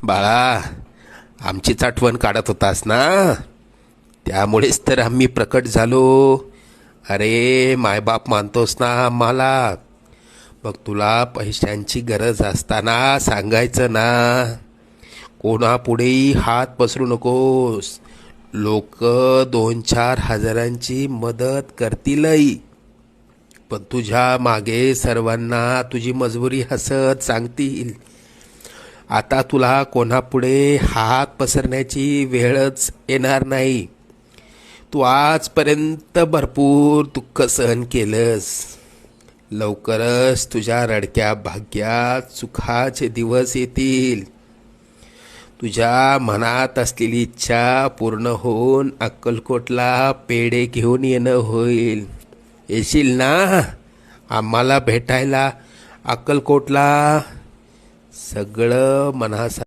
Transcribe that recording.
बाळा, आमचीच आठवण काढत होतास ना, त्यामुळेच तर आम्ही प्रकट झालो. अरे मायबाप मानतोस ना आम्हाला, मग तुला पैशांची गरज असताना सांगायचं ना. कोणापुढेही हात पसरू नकोस. लोक 2-4 हजारांची मदत करतीलही, पण तुझ्या मागे सर्वांना तुझी मजबुरी हसत सांगतील. आता तुला कोणापुढे हात पसरण्याची वेळच येणार नाही. तू आजपर्यंत भरपूर दुःख सहन केलंस. लवकरच तुझ्या रडक्या भाग्यात सुखाचे दिवस येतील. तुझ्या मनात असलेली इच्छा पूर्ण होऊन अक्कलकोटला पेढे घेऊन येणं होईल. येशील ना आम्हाला भेटायला अक्कलकोटला? सगळं मनासा